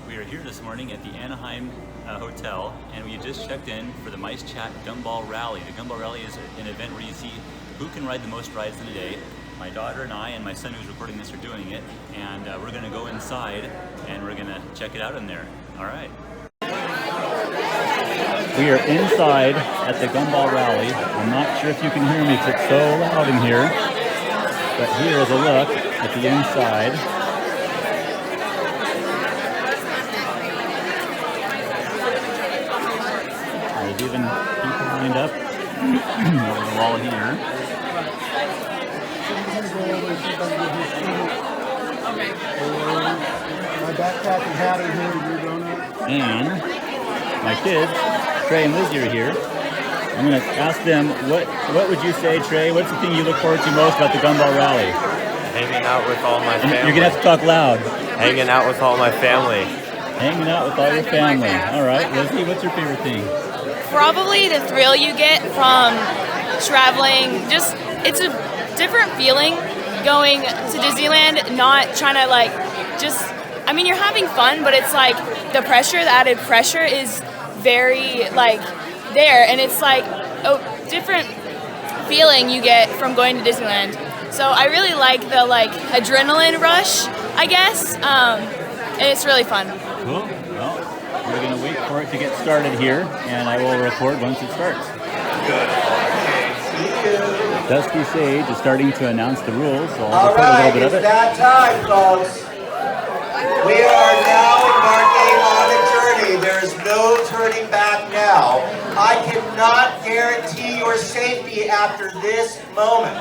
We are here this morning at the Anaheim Hotel, and we just checked in for the Micechat Gumball Rally. The Gumball Rally is an event where you see who can ride the most rides in a day. My daughter and I and my son who's recording this are doing it, and we're going to go inside and we're going to check it out in there. All right. We are inside at the Gumball Rally. I'm not sure if you can hear me because it's so loud in here, but here is a look at the inside. There's even people lined up over the wall here. My backpack and hat are here, your donut. And my kids, Trey and Lizzie, are here. I'm going to ask them, what would you say, Trey? What's the thing you look forward to most about the Gumball Rally? Hanging out with all my family. You're going to have to talk loud. Hanging out with all my family. Hanging out with all your family. All right, Lizzie, what's your favorite thing? Probably the thrill you get from traveling. Just, it's a different feeling going to Disneyland, not trying to I mean, you're having fun, but it's like the added pressure is very there, and it's like a different feeling you get from going to Disneyland. So I really like the adrenaline rush, I guess, and it's really fun. Cool. Well, we're going to wait for it to get started here, and I will record once it starts. Good. Okay, see you. Dusty Sage is starting to announce the rules, so I'll All record a right, little bit of it's it. that time, folks. We are now embarking on a journey. There's no turning back now. I cannot guarantee your safety after this moment.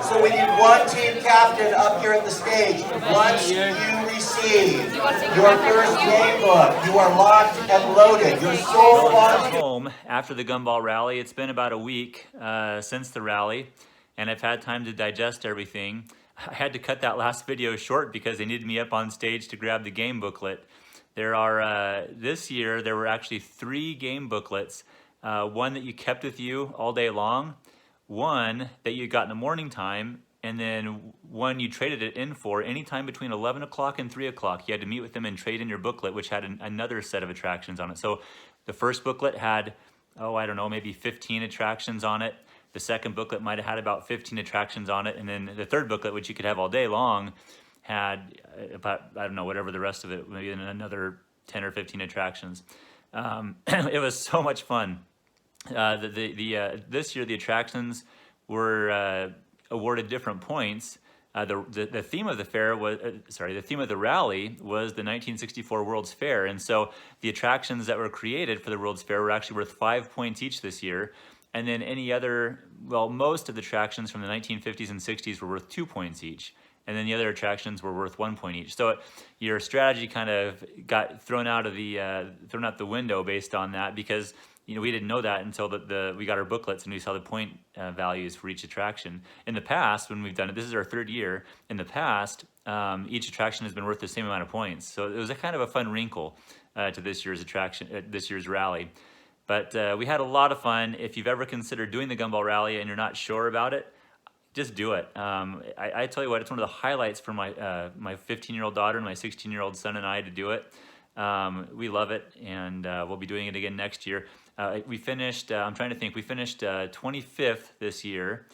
So we need one team captain up here at the stage. Once you receive your first game book, you are locked and loaded. Your sole I'm home after the Gumball Rally. It's been about a week since the rally, and I've had time to digest everything. I had to cut that last video short because they needed me up on stage to grab the game booklet. There are, this year, there were actually 3 game booklets. One that you kept with you all day long, one that you got in the morning time, and then one you traded it in for anytime between 11 o'clock and 3 o'clock. You had to meet with them and trade in your booklet, which had another set of attractions on it. So the first booklet had, I don't know, maybe 15 attractions on it. The second booklet might have had about 15 attractions on it. And then the third booklet, which you could have all day long, had about, I don't know, whatever the rest of it, maybe another 10 or 15 attractions. It was so much fun. This year, the attractions were awarded different points. The theme of the fair was, the theme of the rally was the 1964 World's Fair. And so the attractions that were created for the World's Fair were actually worth 5 points each this year. And then most of the attractions from the 1950s and 60s were worth 2 points each. And then the other attractions were worth 1 point each. So your strategy kind of got thrown out the window based on that, because we didn't know that until we got our booklets and we saw the point values for each attraction. In the past, when we've done it, this is our 3rd year. In the past, each attraction has been worth the same amount of points. So it was a kind of a fun wrinkle to this year's rally. But we had a lot of fun. If you've ever considered doing the Gumball Rally and you're not sure about it, just do it. I tell you what, it's one of the highlights for my 15-year-old daughter and my 16-year-old son and I to do it. We love it, and we'll be doing it again next year. We finished, I'm trying to think, we finished 25th this year,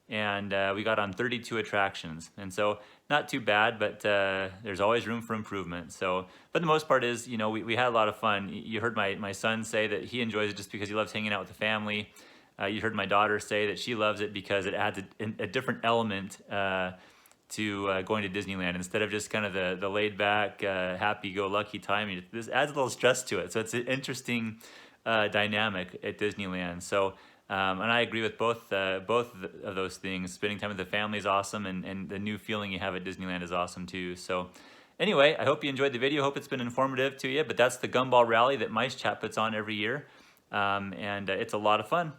and we got on 32 attractions. And so not too bad, but there's always room for improvement. So, but the most part is, we had a lot of fun. You heard my son say that he enjoys it just because he loves hanging out with the family. You heard my daughter say that she loves it because it adds a different element to going to Disneyland. Instead of just kind of the laid-back, happy-go-lucky time, this adds a little stress to it. So it's an interesting dynamic at Disneyland. So, and I agree with both of those things. Spending time with the family is awesome, and the new feeling you have at Disneyland is awesome too. So anyway, I hope you enjoyed the video. Hope it's been informative to you. But that's the Gumball Rally that Micechat puts on every year, and it's a lot of fun.